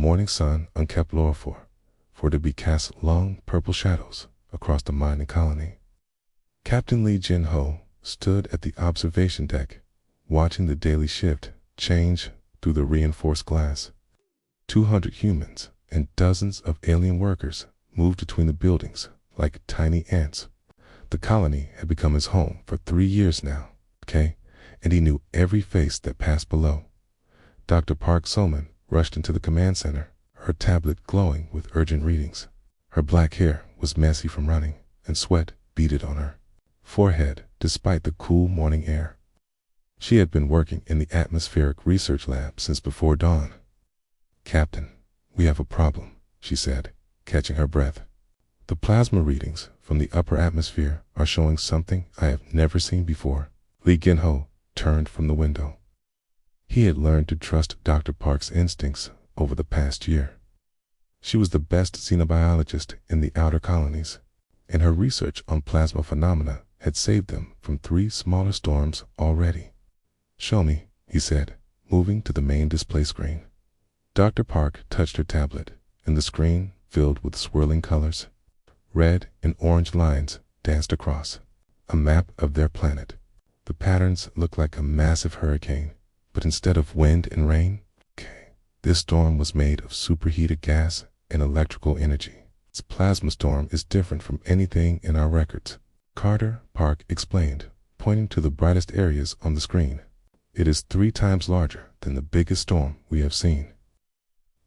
morning sun on Kepler 4, for to be cast long purple shadows across the mining colony. Captain Lee Jin-ho stood at the observation deck, watching the daily shift change through the reinforced glass. 200 humans and dozens of alien workers moved between the buildings like tiny ants. The colony had become his home for 3 years now, and he knew every face that passed below. Dr. Park Soman rushed into the command center, her tablet glowing with urgent readings. Her black hair was messy from running, and sweat beaded on her forehead despite the cool morning air. She had been working in the atmospheric research lab since before dawn. "Captain, we have a problem," she said, catching her breath. "The plasma readings from the upper atmosphere are showing something I have never seen before." Lee Jin-ho turned from the window. He had learned to trust Dr. Park's instincts over the past year. She was the best xenobiologist in the outer colonies, and her research on plasma phenomena had saved them from 3 smaller storms already. "Show me," he said, moving to the main display screen. Dr. Park touched her tablet, and the screen filled with swirling colors. Red and orange lines danced across, a map of their planet. The patterns looked like a massive hurricane, but instead of wind and rain, this storm was made of superheated gas and electrical energy. Its plasma storm is different from anything in our records, Carter Park explained, pointing to the brightest areas on the screen. "It is 3 times larger than the biggest storm we have seen.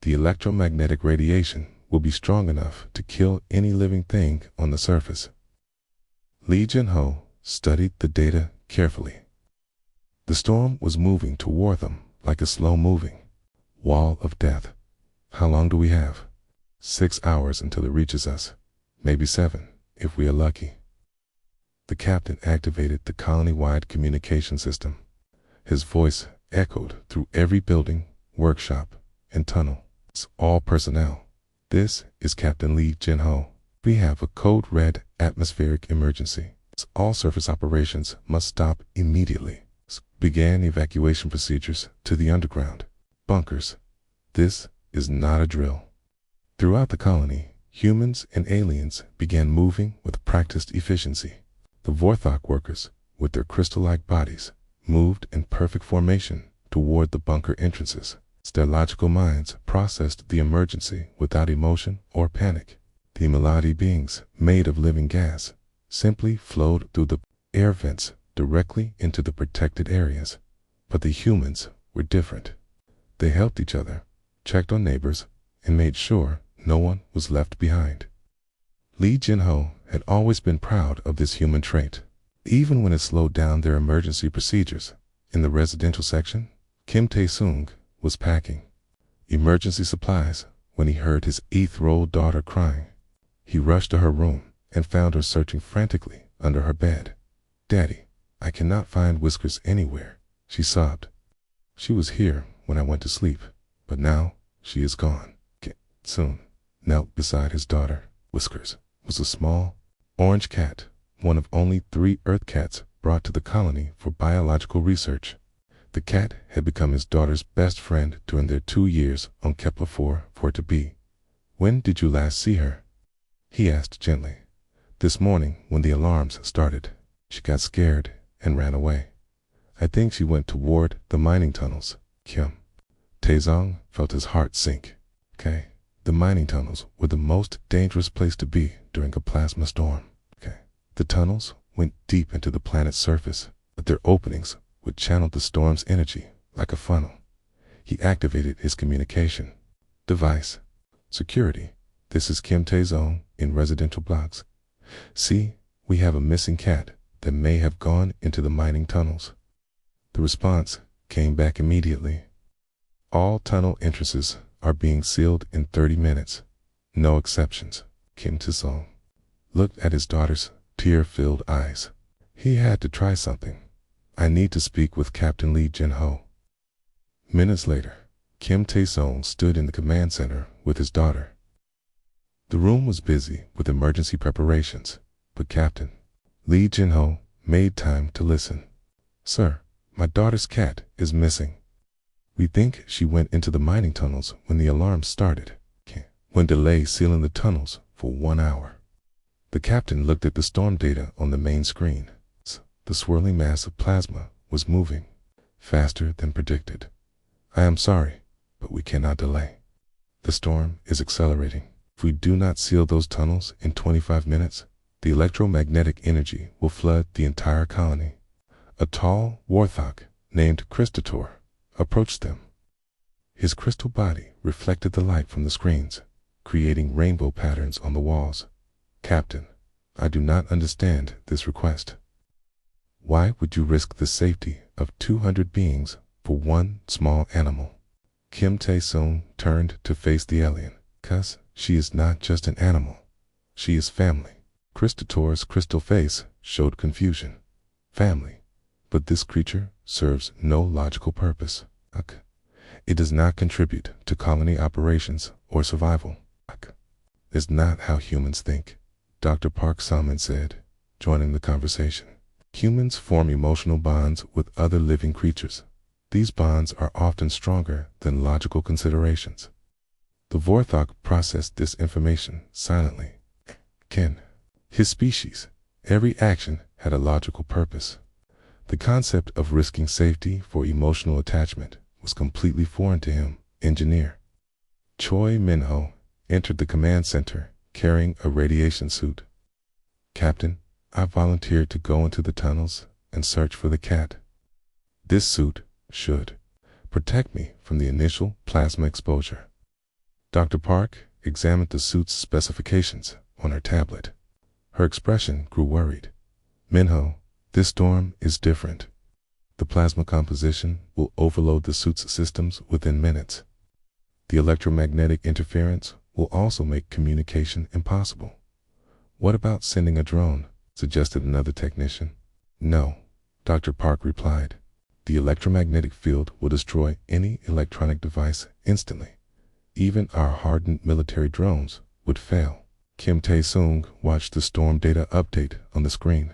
The electromagnetic radiation will be strong enough to kill any living thing on the surface." Lee Jin-ho studied the data carefully. The storm was moving toward them like a slow-moving wall of death. "How long do we have?" 6 hours until it reaches us. Maybe 7, if we are lucky. The captain activated the colony-wide communication system. His voice echoed through every building, workshop, and tunnel. "All personnel, this is Captain Lee Jin-ho. We have a code red atmospheric emergency. All surface operations must stop immediately. Began evacuation procedures to the underground bunkers. This is not a drill." Throughout the colony, humans and aliens began moving with practiced efficiency. The Vorthok workers, with their crystal-like bodies, moved in perfect formation toward the bunker entrances. Their logical minds processed the emergency without emotion or panic. The Melody beings, made of living gas, simply flowed through the air vents directly into the protected areas. But the humans were different. They helped each other, checked on neighbors, and made sure no one was left behind. Lee Jin-ho had always been proud of this human trait, even when it slowed down their emergency procedures. In the residential section, Kim Tae-sung was packing emergency supplies when he heard his 8-year-old daughter crying. He rushed to her room and found her searching frantically under her bed. "Daddy, I cannot find Whiskers anywhere," she sobbed. "She was here when I went to sleep, but now she is gone." Soon knelt beside his daughter. Whiskers was a small, orange cat, one of only 3 Earth cats brought to the colony for biological research. The cat had become his daughter's best friend during their 2 years on Kepler 4 for to be. "When did you last see her?" he asked gently. "This morning when the alarms started. She got scared and ran away. I think she went toward the mining tunnels." Kim Tae-sung felt his heart sink. The mining tunnels were the most dangerous place to be during a plasma storm. The tunnels went deep into the planet's surface, but their openings would channel the storm's energy like a funnel. He activated his communication device. "Security, this is Kim Tae-sung in residential blocks. See, we have a missing cat that may have gone into the mining tunnels." The response came back immediately. "All tunnel entrances are being sealed in 30 minutes. No exceptions." Kim Tae-sung looked at his daughter's tear-filled eyes. He had to try something. "I need to speak with Captain Lee Jin-ho." Minutes later, Kim Tae-sung stood in the command center with his daughter. The room was busy with emergency preparations, but Captain Lee Jin-ho made time to listen. "Sir, my daughter's cat is missing." We think she went into the mining tunnels when the alarm started. When delay sealing the tunnels for 1 hour. The captain looked at the storm data on the main screen. The swirling mass of plasma was moving faster than predicted. I am sorry, but we cannot delay. The storm is accelerating. If we do not seal those tunnels in 25 minutes, the electromagnetic energy will flood the entire colony. A tall warthog named Christator approached them. His crystal body reflected the light from the screens, creating rainbow patterns on the walls. Captain, I do not understand this request. Why would you risk the safety of 200 beings for one small animal? Kim Tae-sung turned to face the alien. "'Cause she is not just an animal. She is family." Christator's crystal face showed confusion. Family. But this creature serves no logical purpose. It does not contribute to colony operations or survival. It's not how humans think, Dr. Park Salman said, joining the conversation. Humans form emotional bonds with other living creatures. These bonds are often stronger than logical considerations. The Vorthog processed this information silently. His species, every action had a logical purpose. The concept of risking safety for emotional attachment was completely foreign to him. Engineer Choi Min-ho entered the command center carrying a radiation suit. "Captain, I volunteered to go into the tunnels and search for the cat. This suit should protect me from the initial plasma exposure." Dr. Park examined the suit's specifications on her tablet. Her expression grew worried. "Minho, this storm is different. The plasma composition will overload the suit's systems within minutes. The electromagnetic interference will also make communication impossible." "What about sending a drone?" suggested another technician. "No," Dr. Park replied. "The electromagnetic field will destroy any electronic device instantly. Even our hardened military drones would fail." Kim Tae-sung watched the storm data update on the screen.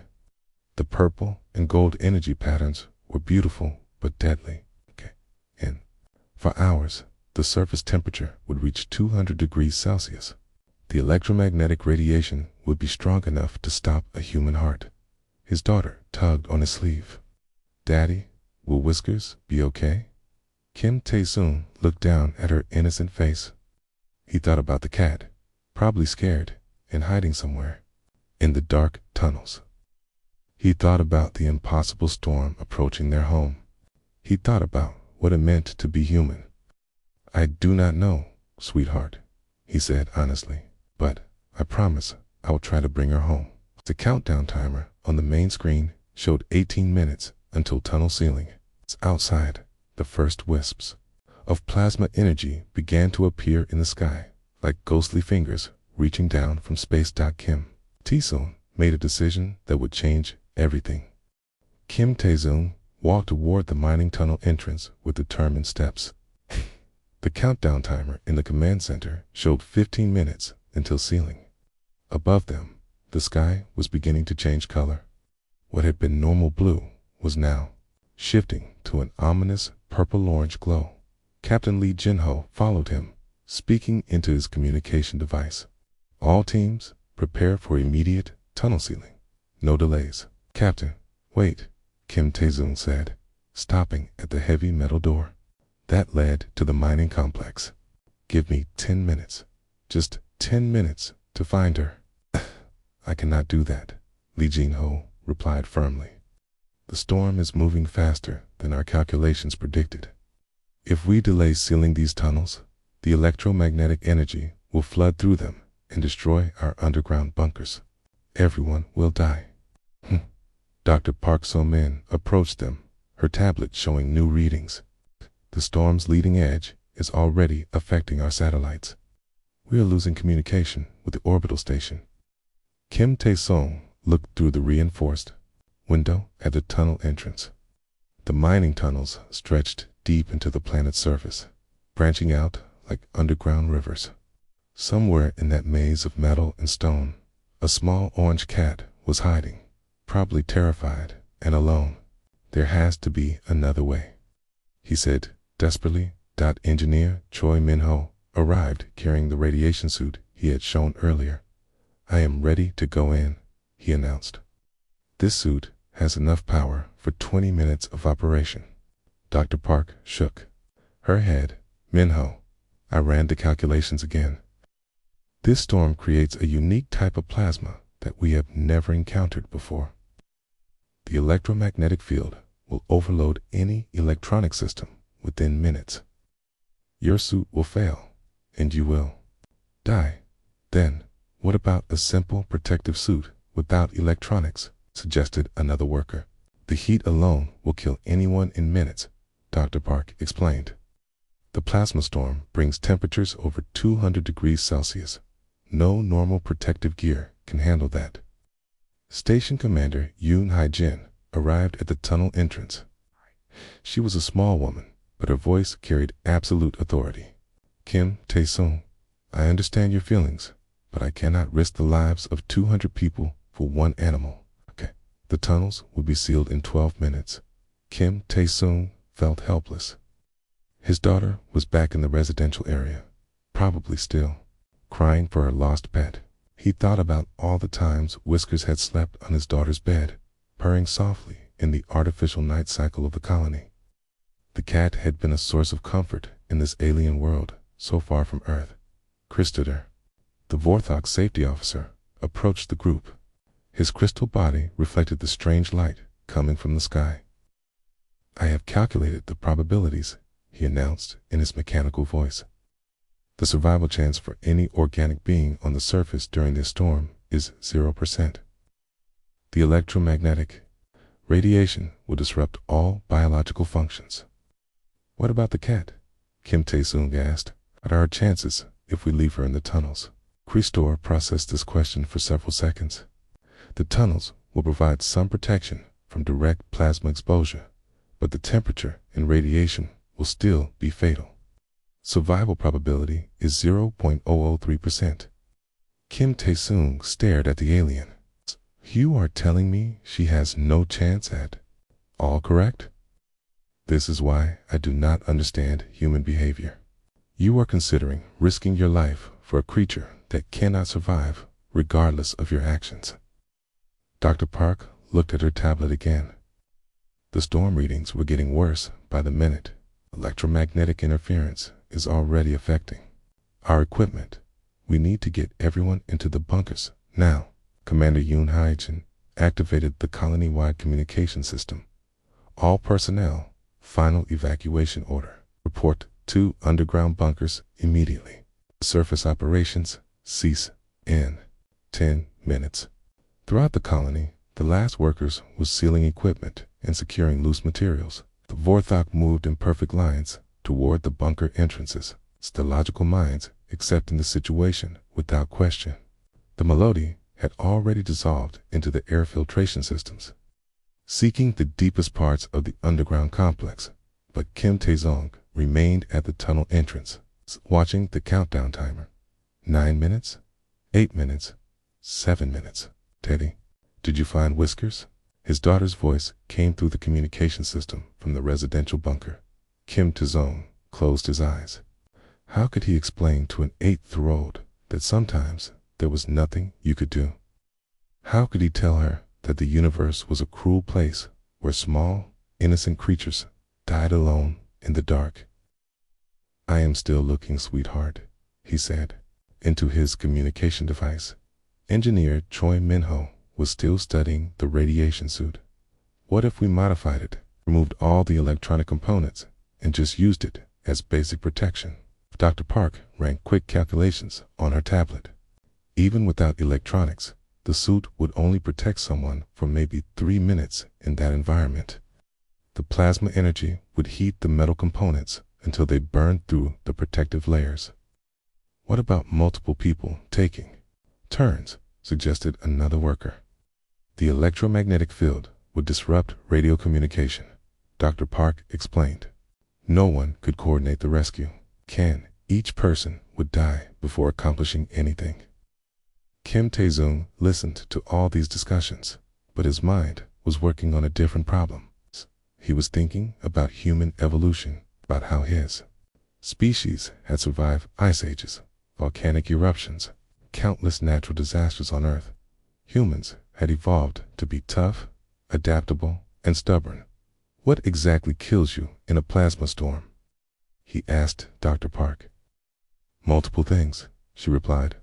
The purple and gold energy patterns were beautiful but deadly. And for hours, the surface temperature would reach 200 degrees Celsius. The electromagnetic radiation would be strong enough to stop a human heart. His daughter tugged on his sleeve. "Daddy, will Whiskers be okay?" Kim Tae-sung looked down at her innocent face. He thought about the cat, probably scared and hiding somewhere in the dark tunnels. He thought about the impossible storm approaching their home. He thought about what it meant to be human. "I do not know, sweetheart," he said honestly, "but I promise I will try to bring her home." The countdown timer on the main screen showed 18 minutes until tunnel sealing. Outside, the first wisps of plasma energy began to appear in the sky, like ghostly fingers reaching down from space. Kim Tae-sung made a decision that would change everything. Kim Tae-sung walked toward the mining tunnel entrance with determined steps. The countdown timer in the command center showed 15 minutes until sealing. Above them, the sky was beginning to change color. What had been normal blue was now shifting to an ominous purple-orange glow. Captain Lee Jin-ho followed him, speaking into his communication device. "All teams, prepare for immediate tunnel sealing. No delays." "Captain, wait," Kim Tae-sung said, stopping at the heavy metal door that led to the mining complex. "Give me 10 minutes. Just 10 minutes to find her." "I cannot do that," Lee Jin-ho replied firmly. "The storm is moving faster than our calculations predicted. If we delay sealing these tunnels, the electromagnetic energy will flood through them and destroy our underground bunkers. Everyone will die." Dr. Park So-min approached them, her tablet showing new readings. "The storm's leading edge is already affecting our satellites. We are losing communication with the orbital station." Kim Tae-sung looked through the reinforced window at the tunnel entrance. The mining tunnels stretched deep into the planet's surface, branching out like underground rivers. Somewhere in that maze of metal and stone, a small orange cat was hiding, probably terrified and alone. "There has to be another way," he said desperately. Engineer Choi Min-ho arrived carrying the radiation suit he had shown earlier. "I am ready to go in," he announced. "This suit has enough power for 20 minutes of operation." Dr. Park shook her head. "Min-ho, I ran the calculations again. This storm creates a unique type of plasma that we have never encountered before. The electromagnetic field will overload any electronic system within minutes. Your suit will fail, and you will die." "Then, what about a simple protective suit without electronics?" suggested another worker. "The heat alone will kill anyone in minutes," Dr. Park explained. "The plasma storm brings temperatures over 200 degrees Celsius. No normal protective gear can handle that." Station Commander Yoon Hae-jin arrived at the tunnel entrance. She was a small woman, but her voice carried absolute authority. "Kim Tae-sung, I understand your feelings, but I cannot risk the lives of 200 people for one animal. Okay. The tunnels will be sealed in 12 minutes. Kim Tae-sung felt helpless. His daughter was back in the residential area, probably still crying for her lost pet. He thought about all the times Whiskers had slept on his daughter's bed, purring softly in the artificial night cycle of the colony. The cat had been a source of comfort in this alien world so far from Earth. Christopher, the Vorthok safety officer, approached the group. His crystal body reflected the strange light coming from the sky. "I have calculated the probabilities," he announced in his mechanical voice. "The survival chance for any organic being on the surface during this storm is 0%. The electromagnetic radiation will disrupt all biological functions." "What about the cat?" Kim Tae-sung asked. "What are our chances if we leave her in the tunnels?" Christor processed this question for several seconds. "The tunnels will provide some protection from direct plasma exposure, but the temperature and radiation will still be fatal. Survival probability is 0.003%. Kim Tae-sung stared at the alien. "You are telling me she has no chance at all, correct? This is why I do not understand human behavior. You are considering risking your life for a creature that cannot survive regardless of your actions." Dr. Park looked at her tablet again. The storm readings were getting worse by the minute. Electromagnetic interference is already affecting our equipment. We need to get everyone into the bunkers now. Commander Yoon Hae-jin activated the colony-wide communication system. "All personnel, final evacuation order. Report 2 underground bunkers immediately. Surface operations cease in 10 minutes. Throughout the colony, the last workers were sealing equipment and securing loose materials. The Vorthok moved in perfect lines toward the bunker entrances, the logical minds accepting the situation without question. The Melody had already dissolved into the air filtration systems, seeking the deepest parts of the underground complex, but Kim Tae-sung remained at the tunnel entrance, watching the countdown timer. 9 minutes, 8 minutes, 7 minutes. "Teddy, did you find Whiskers?" His daughter's voice came through the communication system from the residential bunker. Kim Tae-sung closed his eyes. How could he explain to an 8-year-old that sometimes there was nothing you could do? How could he tell her that the universe was a cruel place where small, innocent creatures died alone in the dark? "I am still looking, sweetheart," he said, into his communication device. Engineer Choi Min-ho was still studying the radiation suit. "What if we modified it, removed all the electronic components, and just used it as basic protection?" Dr. Park ran quick calculations on her tablet. Even without electronics, the suit would only protect someone for maybe 3 minutes in that environment. The plasma energy would heat the metal components until they burned through the protective layers. "What about multiple people taking turns?" suggested another worker. "The electromagnetic field would disrupt radio communication," Dr. Park explained. "No one could coordinate the rescue. Each person would die before accomplishing anything." Kim Tae-sung listened to all these discussions, but his mind was working on a different problem. He was thinking about human evolution. about how his species had survived ice ages, volcanic eruptions, countless natural disasters on Earth. Humans had evolved to be tough, adaptable, and stubborn. "What exactly kills you in a plasma storm?" he asked Dr. Park. "Multiple things," she replied.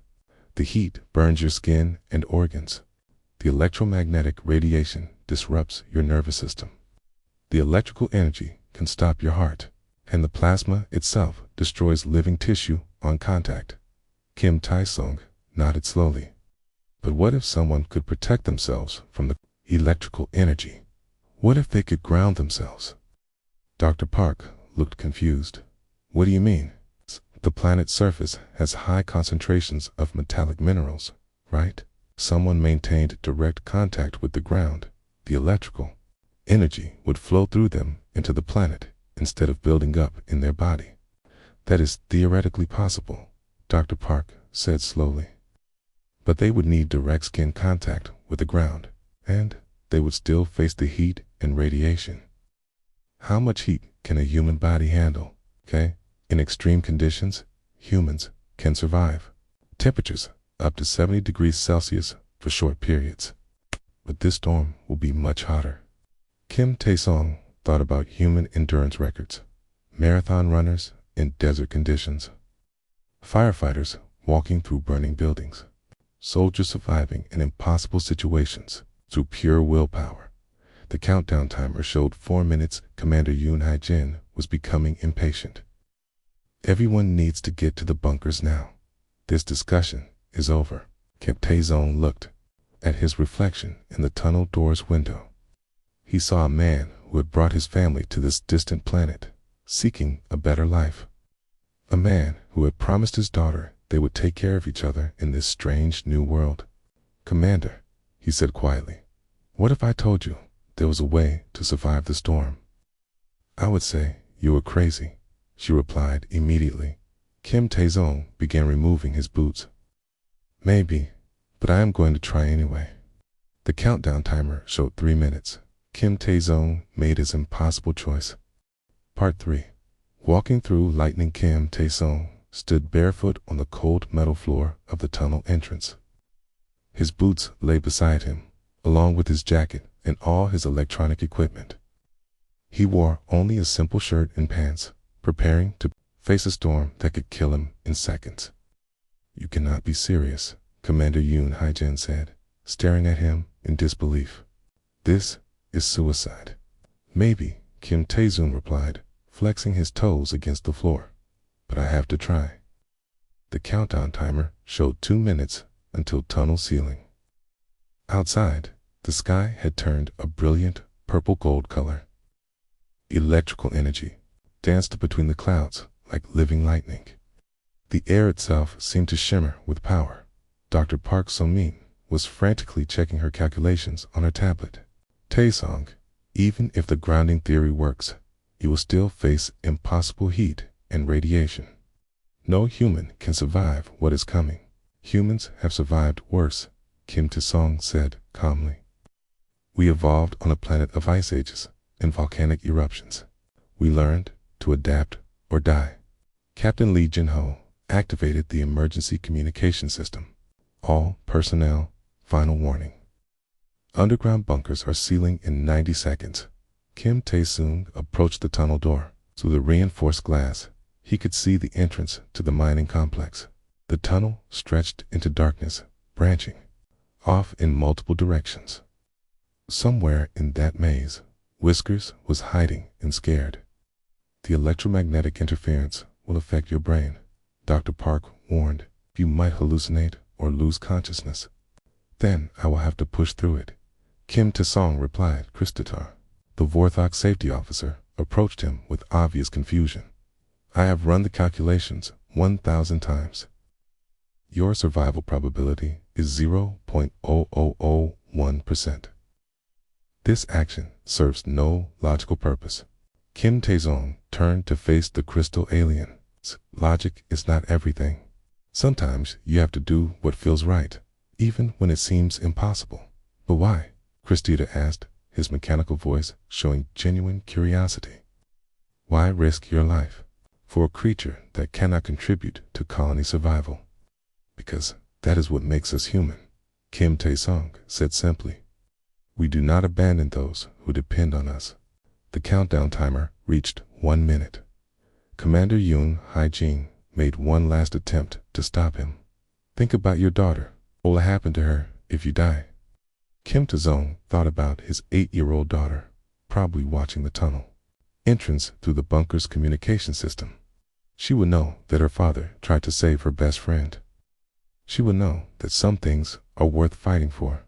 "The heat burns your skin and organs. The electromagnetic radiation disrupts your nervous system. The electrical energy can stop your heart, and the plasma itself destroys living tissue on contact." Kim Tae-sung nodded slowly. "But what if someone could protect themselves from the electrical energy? What if they could ground themselves?" Dr. Park looked confused. "What do you mean?" "The planet's surface has high concentrations of metallic minerals, right? Someone maintained direct contact with the ground. The electrical energy would flow through them into the planet instead of building up in their body." "That is theoretically possible," Dr. Park said slowly. "But they would need direct skin contact with the ground, and they would still face the heat and radiation. How much heat can a human body handle? Okay? In extreme conditions, humans can survive temperatures up to 70 degrees Celsius for short periods. But this storm will be much hotter." Kim Tae-sung thought about human endurance records, marathon runners in desert conditions, firefighters walking through burning buildings, soldiers surviving in impossible situations through pure willpower. The countdown timer showed 4 minutes. Commander Yoon Hae-jin was becoming impatient. "Everyone needs to get to the bunkers now. This discussion is over." Kim Tae-sung looked at his reflection in the tunnel door's window. He saw a man who had brought his family to this distant planet, seeking a better life. A man who had promised his daughter they would take care of each other in this strange new world. "Commander," he said quietly, "what if I told you there was a way to survive the storm?" "I would say you were crazy," she replied immediately. Kim Tae-sung began removing his boots. "Maybe, but I am going to try anyway." The countdown timer showed 3 minutes. Kim Tae-sung made his impossible choice. Part 3. Walking through lightning. Kim Tae-sung stood barefoot on the cold metal floor of the tunnel entrance. His boots lay beside him, along with his jacket and all his electronic equipment. He wore only a simple shirt and pants, preparing to face a storm that could kill him in seconds. "You cannot be serious," Commander Yoon Hae-jin said, staring at him in disbelief. "This is suicide." "Maybe," Kim Tae-sung replied, flexing his toes against the floor. "But I have to try." The countdown timer showed 2 minutes until tunnel ceiling. Outside, the sky had turned a brilliant purple gold color. Electrical energy danced between the clouds like living lightning. The air itself seemed to shimmer with power. Dr. Park So-min was frantically checking her calculations on her tablet. "Tae-sung, even if the grounding theory works, you will still face impossible heat and radiation. No human can survive what is coming." "Humans have survived worse," Kim Tae-sung said calmly. "We evolved on a planet of ice ages and volcanic eruptions. We learned to adapt or die." Captain Lee Jin-ho activated the emergency communication system. "All personnel, final warning. Underground bunkers are sealing in 90 seconds. Kim Tae-sung approached the tunnel door. Through the reinforced glass, he could see the entrance to the mining complex. The tunnel stretched into darkness, branching off in multiple directions. Somewhere in that maze, Whiskers was hiding and scared. "The electromagnetic interference will affect your brain," Dr. Park warned. "You might hallucinate or lose consciousness. Then I will have to push through it." Kim Tae-sung replied. Christatar, the Vorthok safety officer, approached him with obvious confusion. "I have run the calculations 1,000 times. Your survival probability is 0.0001%. This action serves no logical purpose." Kim Tae-sung turned to face the crystal alien. "Logic is not everything. Sometimes you have to do what feels right, even when it seems impossible." "But why?" Christita asked, his mechanical voice showing genuine curiosity. Why risk your life for a creature that cannot contribute to colony survival? Because that is what makes us human, Kim Tae-sung said simply. We do not abandon those who depend on us. The countdown timer reached 1 minute. Commander Yoon Hae-jin made one last attempt to stop him. Think about your daughter. What will happen to her if you die? Kim Tae-sung thought about his 8-year-old daughter, probably watching the tunnel entrance through the bunker's communication system. She would know that her father tried to save her best friend. She would know that some things are worth fighting for.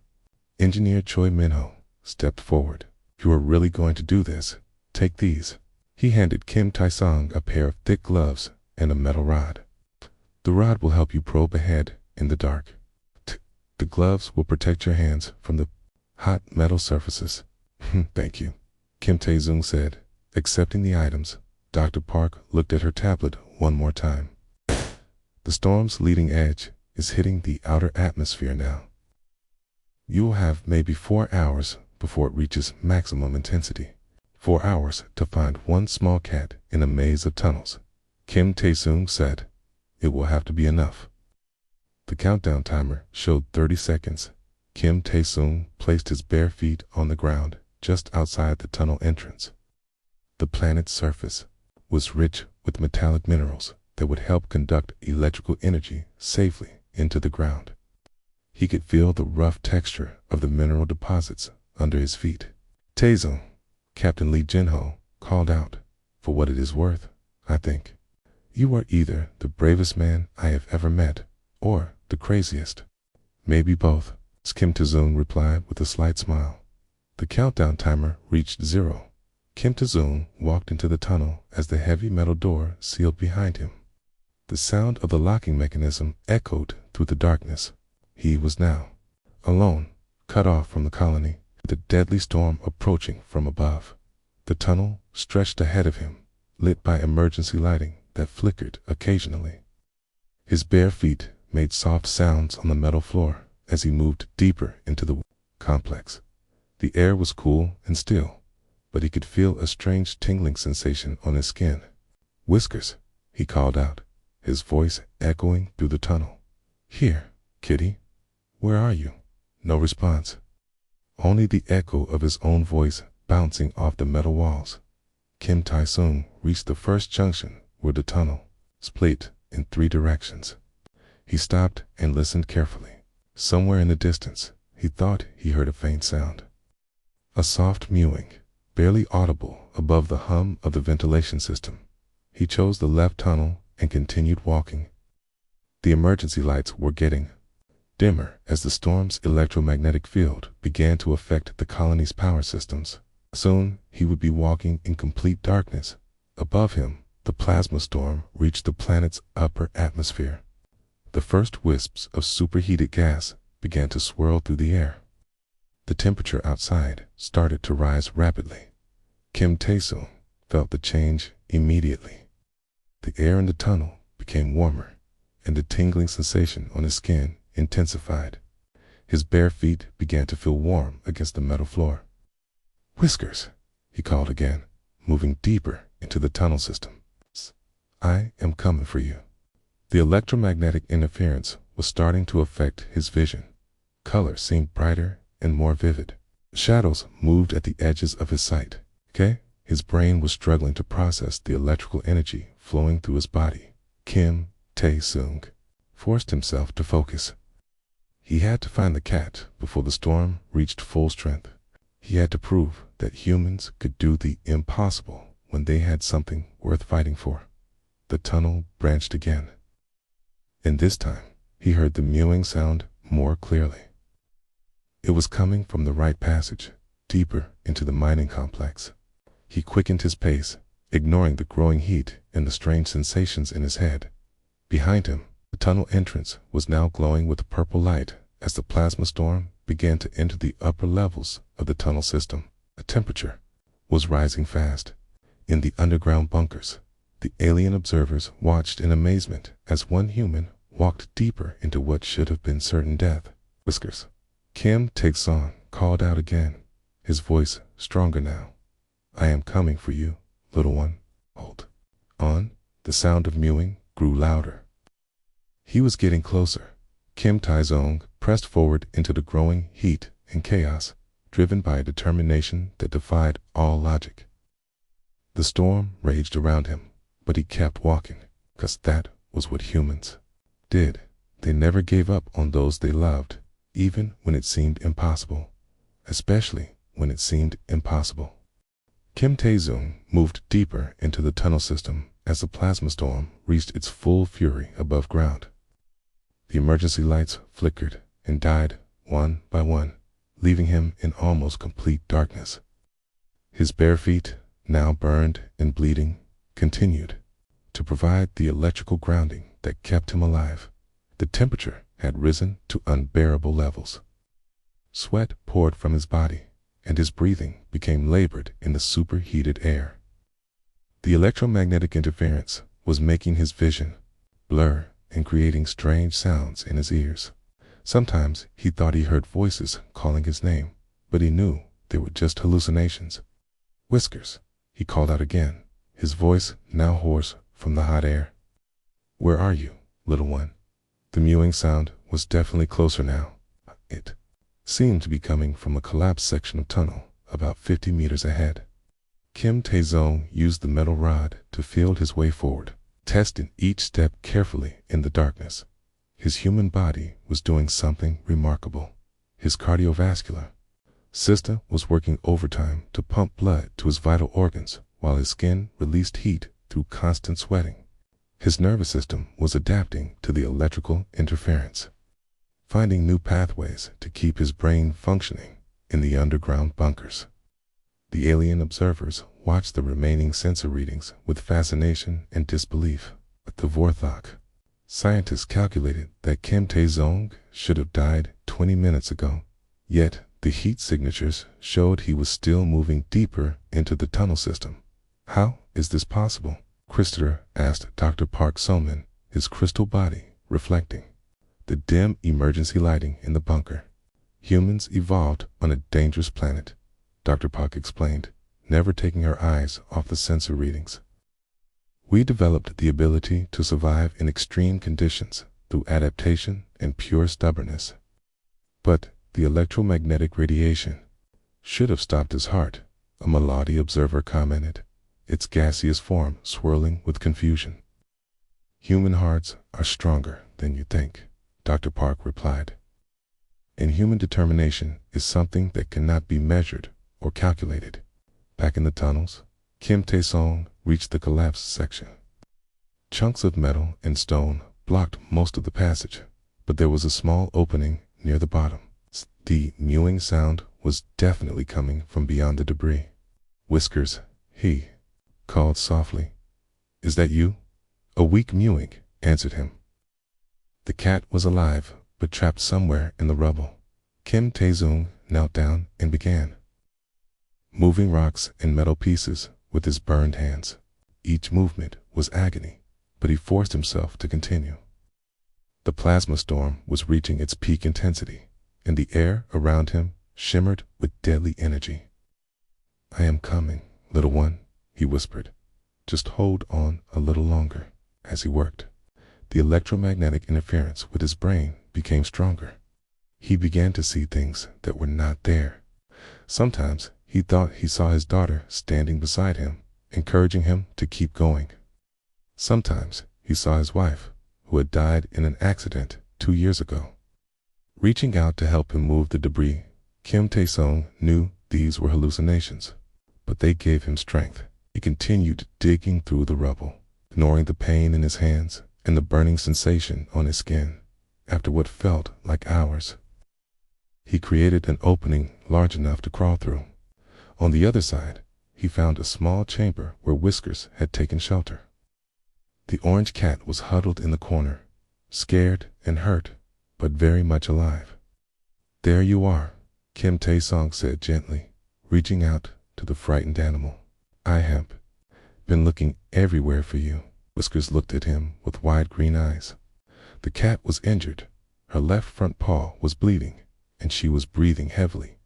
Engineer Choi Min-ho stepped forward. If you are really going to do this, take these. He handed Kim Tae-sung a pair of thick gloves and a metal rod. The rod will help you probe ahead in the dark. The gloves will protect your hands from the hot metal surfaces. Thank you, Kim Tae-sung said. Accepting the items, Dr. Park looked at her tablet one more time. The storm's leading edge is hitting the outer atmosphere now. You will have maybe 4 hours before it reaches maximum intensity. 4 hours to find one small cat in a maze of tunnels, Kim Tae-sung said. It will have to be enough. The countdown timer showed 30 seconds. Kim Tae-sung placed his bare feet on the ground just outside the tunnel entrance. The planet's surface was rich with metallic minerals that would help conduct electrical energy safely into the ground. He could feel the rough texture of the mineral deposits under his feet. Tae-sung, Captain Lee Jin-ho called out, for what it is worth, I think. You are either the bravest man I have ever met, or the craziest. Maybe both, Kim Tae-sung replied with a slight smile. The countdown timer reached 0. Kim Tae-sung walked into the tunnel as the heavy metal door sealed behind him. The sound of the locking mechanism echoed through the darkness. He was now alone, cut off from the colony, the deadly storm approaching from above. The tunnel stretched ahead of him, lit by emergency lighting that flickered occasionally. His bare feet made soft sounds on the metal floor as he moved deeper into the complex. The air was cool and still, but he could feel a strange tingling sensation on his skin. Whiskers, he called out, his voice echoing through the tunnel. Here, kitty. Where are you? No response. Only the echo of his own voice bouncing off the metal walls. Kim Tae-sung reached the first junction where the tunnel split in 3 directions. He stopped and listened carefully. Somewhere in the distance, he thought he heard a faint sound. A soft mewing, barely audible above the hum of the ventilation system. He chose the left tunnel and continued walking. The emergency lights were getting dimmer as the storm's electromagnetic field began to affect the colony's power systems. Soon, he would be walking in complete darkness. Above him, the plasma storm reached the planet's upper atmosphere. The first wisps of superheated gas began to swirl through the air. The temperature outside started to rise rapidly. Kim Tae-sung felt the change immediately. The air in the tunnel became warmer, and the tingling sensation on his skin intensified. His bare feet began to feel warm against the metal floor. Whiskers, he called again, moving deeper into the tunnel system. I am coming for you. The electromagnetic interference was starting to affect his vision. Color seemed brighter and more vivid. Shadows moved at the edges of his sight. His brain was struggling to process the electrical energy flowing through his body. Kim Tae-sung forced himself to focus. He had to find the cat before the storm reached full strength. He had to prove that humans could do the impossible when they had something worth fighting for. The tunnel branched again, and this time he heard the mewing sound more clearly. It was coming from the right passage, deeper into the mining complex. He quickened his pace, ignoring the growing heat and the strange sensations in his head. Behind him, the tunnel entrance was now glowing with purple light as the plasma storm began to enter the upper levels of the tunnel system. The temperature was rising fast. In the underground bunkers, the alien observers watched in amazement as one human walked deeper into what should have been certain death. Whiskers. Kim Tae-sung called out again, his voice stronger now. I am coming for you, little one. The sound of mewing grew louder. He was getting closer. Kim Taizong pressed forward into the growing heat and chaos, driven by a determination that defied all logic. The storm raged around him, but he kept walking, 'cause that was what humans did. They never gave up on those they loved, even when it seemed impossible. Especially when it seemed impossible. Kim Taizong moved deeper into the tunnel system as the plasma storm reached its full fury above ground. The emergency lights flickered and died one by one, leaving him in almost complete darkness. His bare feet, now burned and bleeding, continued to provide the electrical grounding that kept him alive. The temperature had risen to unbearable levels. Sweat poured from his body, and his breathing became labored in the superheated air. The electromagnetic interference was making his vision blur and creating strange sounds in his ears. Sometimes he thought he heard voices calling his name, but he knew they were just hallucinations. "Whiskers," he called out again, his voice now hoarse from the hot air. "Where are you, little one?" The mewing sound was definitely closer now. It seemed to be coming from a collapsed section of tunnel about 50 meters ahead. Kim Taizong used the metal rod to feel his way forward, testing each step carefully in the darkness. His human body was doing something remarkable. His cardiovascular system was working overtime to pump blood to his vital organs, while his skin released heat through constant sweating. His nervous system was adapting to the electrical interference, finding new pathways to keep his brain functioning in the underground bunkers. The alien observers watched the remaining sensor readings with fascination and disbelief. At the Vorthok, scientists calculated that Kim Taizong should have died 20 minutes ago, yet the heat signatures showed he was still moving deeper into the tunnel system. "How is this possible?" Christopher asked Dr. Park Soman, his crystal body reflecting the dim emergency lighting in the bunker. "Humans evolved on a dangerous planet," Dr. Park explained, never taking her eyes off the sensor readings. "We developed the ability to survive in extreme conditions through adaptation and pure stubbornness. But the electromagnetic radiation should have stopped his heart," a Maladi observer commented, its gaseous form swirling with confusion. "Human hearts are stronger than you think," Dr. Park replied. "And human determination is something that cannot be measured or calculated." Back in the tunnels, Kim Taizong reached the collapsed section. Chunks of metal and stone blocked most of the passage, but there was a small opening near the bottom. The mewing sound was definitely coming from beyond the debris. "Whiskers," he called softly. "Is that you?" A weak mewing answered him. The cat was alive, but trapped somewhere in the rubble. Kim Taizong knelt down and began moving rocks and metal pieces with his burned hands. Each movement was agony, but he forced himself to continue. The plasma storm was reaching its peak intensity, and the air around him shimmered with deadly energy. "I am coming, little one," he whispered. "Just hold on a little longer." As he worked, the electromagnetic interference with his brain became stronger. He began to see things that were not there. Sometimes he thought he saw his daughter standing beside him, encouraging him to keep going. Sometimes he saw his wife, who had died in an accident 2 years ago. Reaching out to help him move the debris, Kim Taizong knew these were hallucinations, but they gave him strength. He continued digging through the rubble, ignoring the pain in his hands and the burning sensation on his skin. After what felt like hours, he created an opening large enough to crawl through. On the other side, he found a small chamber where Whiskers had taken shelter. The orange cat was huddled in the corner, scared and hurt, but very much alive. "There you are," Kim Taizong said gently, reaching out to the frightened animal. "I have been looking everywhere for you." Whiskers looked at him with wide green eyes. The cat was injured. Her left front paw was bleeding, and she was breathing heavily.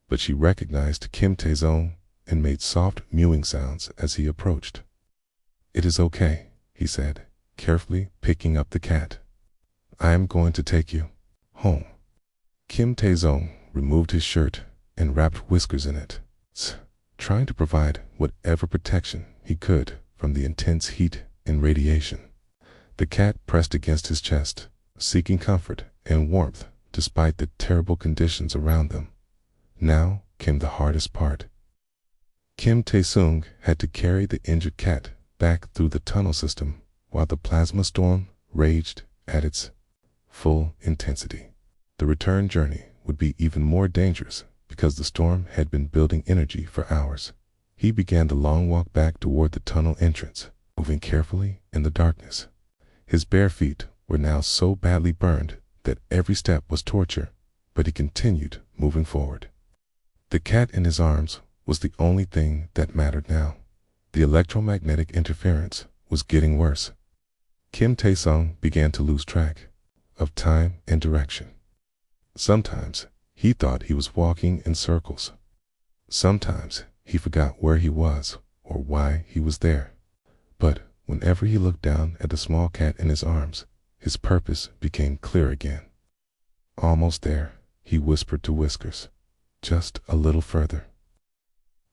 But she recognized Kim Taizong and made soft mewing sounds as he approached. "It is okay," he said, carefully picking up the cat. "I am going to take you home." Kim Tae-sung removed his shirt and wrapped Whiskers in it, trying to provide whatever protection he could from the intense heat and radiation. The cat pressed against his chest, seeking comfort and warmth despite the terrible conditions around them. Now came the hardest part. Kim Tae-sung had to carry the injured cat back through the tunnel system while the plasma storm raged at its full intensity. The return journey would be even more dangerous because the storm had been building energy for hours. He began the long walk back toward the tunnel entrance, moving carefully in the darkness. His bare feet were now so badly burned that every step was torture, but he continued moving forward. The cat in his arms was the only thing that mattered now. The electromagnetic interference was getting worse. Kim Tae-sung began to lose track of time and direction. Sometimes he thought he was walking in circles. Sometimes he forgot where he was or why he was there. But whenever he looked down at the small cat in his arms, his purpose became clear again. "Almost there," he whispered to Whiskers. "Just a little further."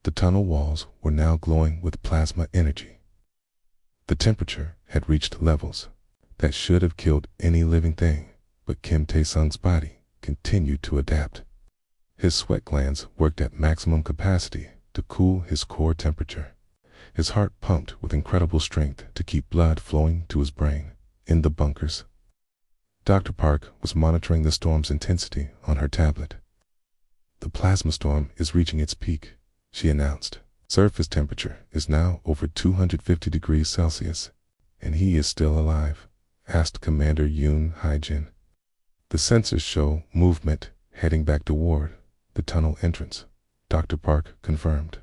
The tunnel walls were now glowing with plasma energy. The temperature had reached levels that should have killed any living thing, but Kim Tae-sung's body continued to adapt. His sweat glands worked at maximum capacity to cool his core temperature. His heart pumped with incredible strength to keep blood flowing to his brain. In the bunkers, Dr. Park was monitoring the storm's intensity on her tablet. "The plasma storm is reaching its peak," she announced. "Surface temperature is now over 250 degrees Celsius. And he is still alive?" asked Commander Yoon Hae-jin. "The sensors show movement heading back toward the tunnel entrance," Dr. Park confirmed.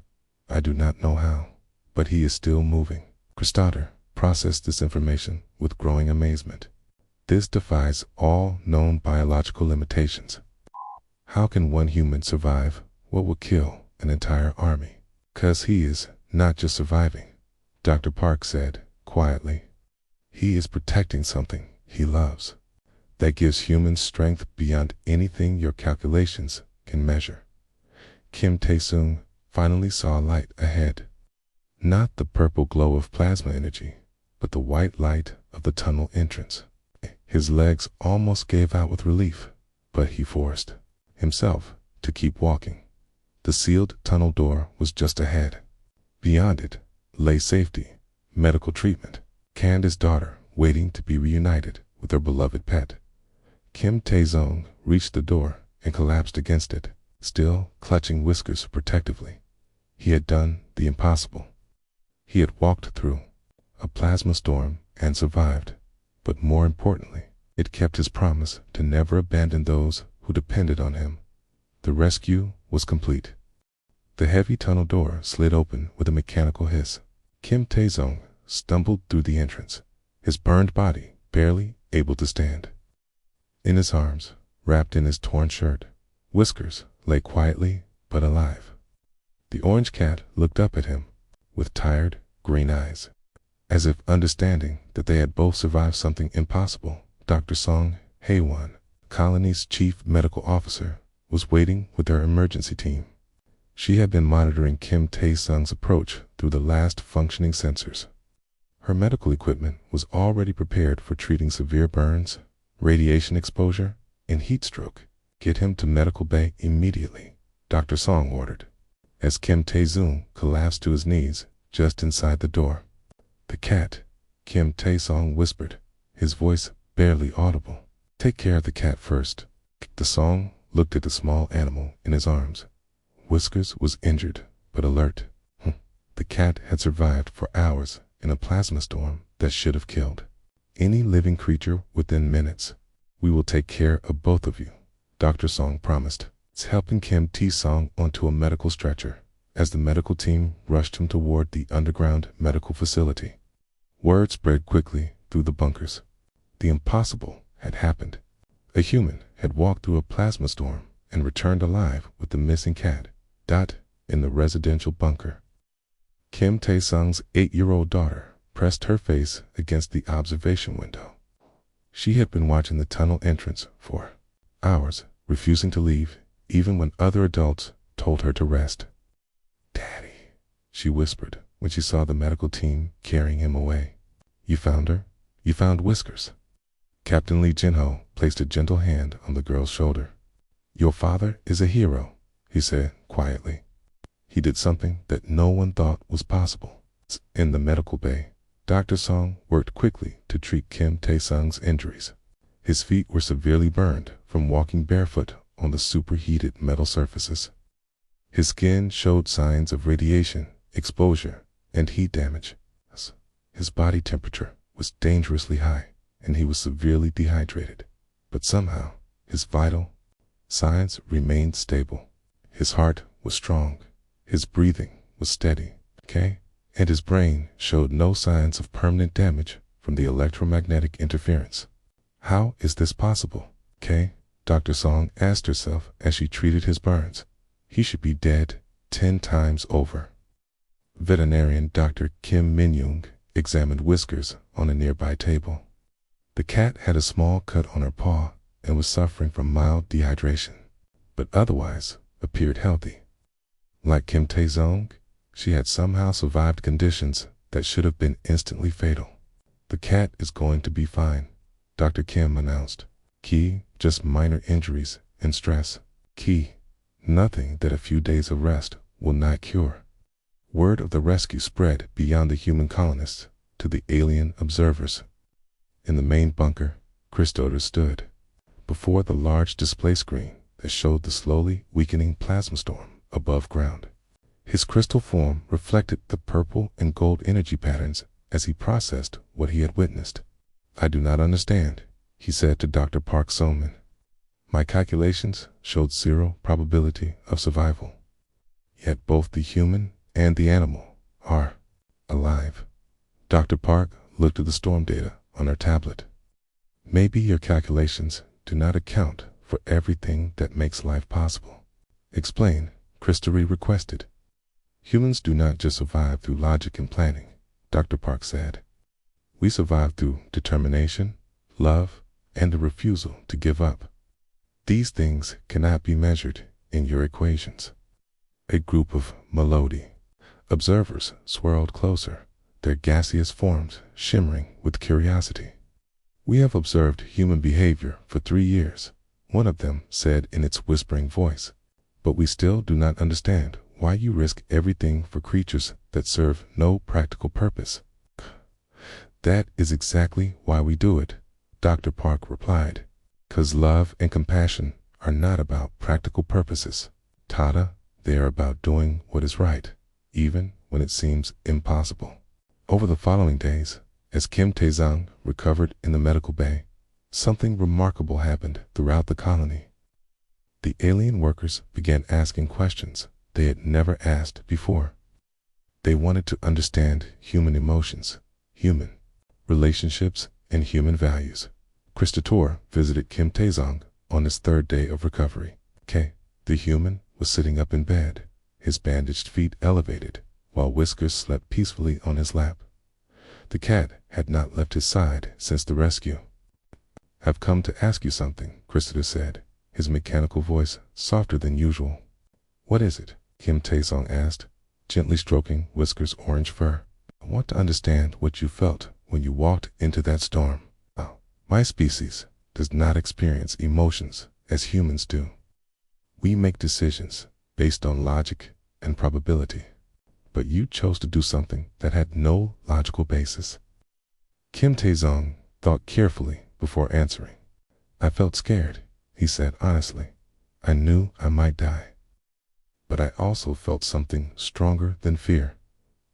"I do not know how, but he is still moving." Kristader processed this information with growing amazement. This defies all known biological limitations. How can one human survive what will kill an entire army? "'Cause he is not just surviving," Dr. Park said quietly. "He is protecting something he loves that gives humans strength beyond anything your calculations can measure." Kim Tae-sung finally saw light ahead. Not the purple glow of plasma energy, but the white light of the tunnel entrance. His legs almost gave out with relief, but he forced himself to keep walking. The sealed tunnel door was just ahead. Beyond it lay safety, medical treatment, Candace's daughter waiting to be reunited with her beloved pet. Kim Tae-sung reached the door and collapsed against it, still clutching Whiskers protectively. He had done the impossible. He had walked through a plasma storm and survived, but more importantly, it kept his promise to never abandon those who depended on him. The rescue was complete. The heavy tunnel door slid open with a mechanical hiss. Kim Tae-sung stumbled through the entrance, his burned body barely able to stand. In his arms, wrapped in his torn shirt, Whiskers lay quietly but alive. The orange cat looked up at him with tired, green eyes, as if understanding that they had both survived something impossible. Dr. Song Hae-won, colony's chief medical officer, was waiting with her emergency team. She had been monitoring Kim Tae-sung's approach through the last functioning sensors. Her medical equipment was already prepared for treating severe burns, radiation exposure, and heat stroke. "Get him to medical bay immediately," Dr. Song ordered, as Kim Tae-sung collapsed to his knees just inside the door. "The cat," Kim Tae-sung whispered, his voice barely audible. "Take care of the cat first." The Song looked at the small animal in his arms. Whiskers was injured, but alert. The cat had survived for hours in a plasma storm that should have killed any living creature within minutes. "We will take care of both of you," Dr. Song promised, helping Kim Tae-sung onto a medical stretcher as the medical team rushed him toward the underground medical facility. Word spread quickly through the bunkers. The impossible had happened. A human had walked through a plasma storm and returned alive with the missing cat, Dot, in the residential bunker. Kim Tae-sung's 8-year-old daughter pressed her face against the observation window. She had been watching the tunnel entrance for hours, refusing to leave, even when other adults told her to rest. "Daddy," she whispered when she saw the medical team carrying him away. "You found her? You found Whiskers?" Captain Lee Jinho placed a gentle hand on the girl's shoulder. "Your father is a hero," he said quietly. "He did something that no one thought was possible." In the medical bay, Dr. Song worked quickly to treat Kim Tae-sung's injuries. His feet were severely burned from walking barefoot on the superheated metal surfaces. His skin showed signs of radiation, exposure, and heat damage. His body temperature was dangerously high, and he was severely dehydrated. But somehow, his vital signs remained stable. His heart was strong, his breathing was steady, and his brain showed no signs of permanent damage from the electromagnetic interference. "How is this possible?" Dr. Song asked herself as she treated his burns. "He should be dead 10 times over." Veterinarian Dr. Kim Min-young examined Whiskers on a nearby table. The cat had a small cut on her paw and was suffering from mild dehydration, but otherwise appeared healthy. Like Kim Tae-sung, she had somehow survived conditions that should have been instantly fatal. "The cat is going to be fine," Dr. Kim announced. Just minor injuries and stress. Nothing that a few days of rest will not cure." Word of the rescue spread beyond the human colonists to the alien observers. In the main bunker, Christopher stood before the large display screen that showed the slowly weakening plasma storm above ground. His crystal form reflected the purple and gold energy patterns as he processed what he had witnessed. "I do not understand," he said to Dr. Park So-min. "My calculations showed 0 probability of survival. Yet both the human and the animal are alive." Dr. Park looked at the storm data on her tablet. "Maybe your calculations do not account for everything that makes life possible." "Explain," Christopher requested. "Humans do not just survive through logic and planning," Dr. Park said. "We survive through determination, love, and the refusal to give up. These things cannot be measured in your equations." A group of Melody observers swirled closer, their gaseous forms shimmering with curiosity. "We have observed human behavior for 3 years," one of them said in its whispering voice, "but we still do not understand why you risk everything for creatures that serve no practical purpose." "That is exactly why we do it," Dr. Park replied. "'Cause love and compassion are not about practical purposes, Tada. They are about doing what is right, even when it seems impossible." Over the following days, as Kim Tae-sung recovered in the medical bay, something remarkable happened throughout the colony. The alien workers began asking questions they had never asked before. They wanted to understand human emotions, human relationships, and human values. Christopher visited Kim Tae-sung on his 3rd day of recovery. The human was sitting up in bed, his bandaged feet elevated, while Whiskers slept peacefully on his lap. The cat had not left his side since the rescue. "I've come to ask you something," Christopher said, his mechanical voice softer than usual. "What is it?" Kim Tae-sung asked, gently stroking Whiskers' orange fur. "I want to understand what you felt when you walked into that storm. My species does not experience emotions as humans do. We make decisions based on logic and probability. But you chose to do something that had no logical basis." Kim Tae-sung thought carefully before answering. "I felt scared," he said honestly. "I knew I might die. But I also felt something stronger than fear.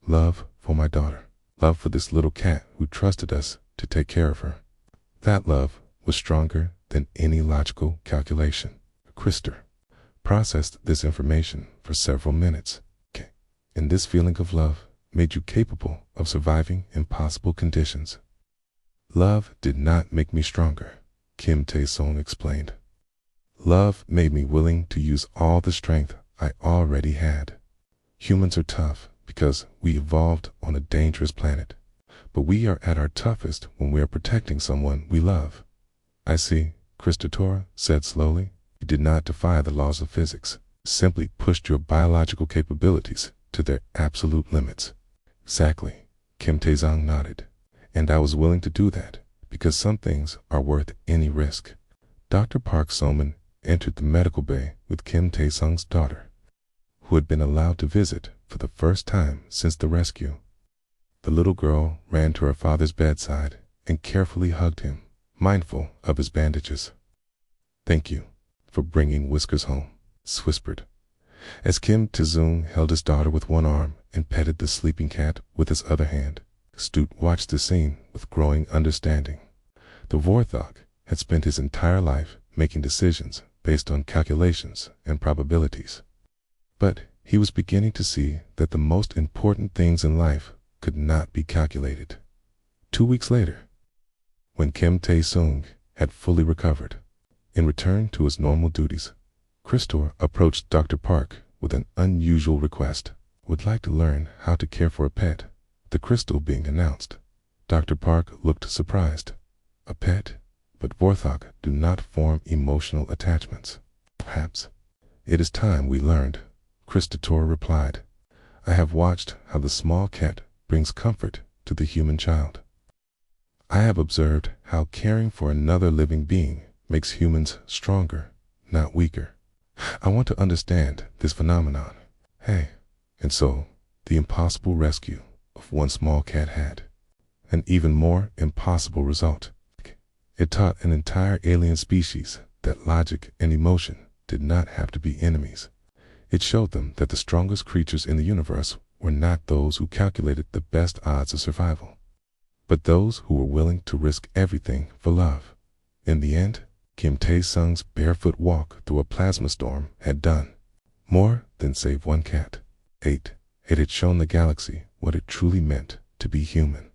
Love for my daughter. Love for this little cat who trusted us to take care of her. That love was stronger than any logical calculation." Christopher processed this information for several minutes. "And this feeling of love made you capable of surviving impossible conditions." "Love did not make me stronger," Kim Tae-sung explained. "Love made me willing to use all the strength I already had. Humans are tough because we evolved on a dangerous planet. but we are at our toughest when we are protecting someone we love. I see, Christatora said slowly. You did not defy the laws of physics, simply pushed your biological capabilities to their absolute limits. Exactly, Kim Taezong nodded. And I was willing to do that, because some things are worth any risk. Dr. Park Soman entered the medical bay with Kim Taesung's daughter, who had been allowed to visit for the first time since the rescue. The little girl ran to her father's bedside and carefully hugged him, mindful of his bandages. Thank you for bringing Whiskers home, she whispered, as Kim Taezung held his daughter with one arm and petted the sleeping cat with his other hand. Stute watched the scene with growing understanding. The Vorthog had spent his entire life making decisions based on calculations and probabilities. But he was beginning to see that the most important things in life could not be calculated. 2 weeks later, when Kim Taesung had fully recovered, in return to his normal duties, Christor approached Dr. Park with an unusual request. Would like to learn how to care for a pet. The crystal being announced. Dr. Park looked surprised. A pet? But Vorthog do not form emotional attachments. Perhaps it is time we learned, Christatora replied. I have watched how the small cat brings comfort to the human child. I have observed how caring for another living being makes humans stronger, not weaker. I want to understand this phenomenon. Hey, and so the impossible rescue of one small cat had an even more impossible result. It taught an entire alien species that logic and emotion did not have to be enemies. It showed them that the strongest creatures in the universe were not those who calculated the best odds of survival, but those who were willing to risk everything for love. In the end, Kim Taesung's barefoot walk through a plasma storm had done more than save one cat. It had shown the galaxy what it truly meant to be human.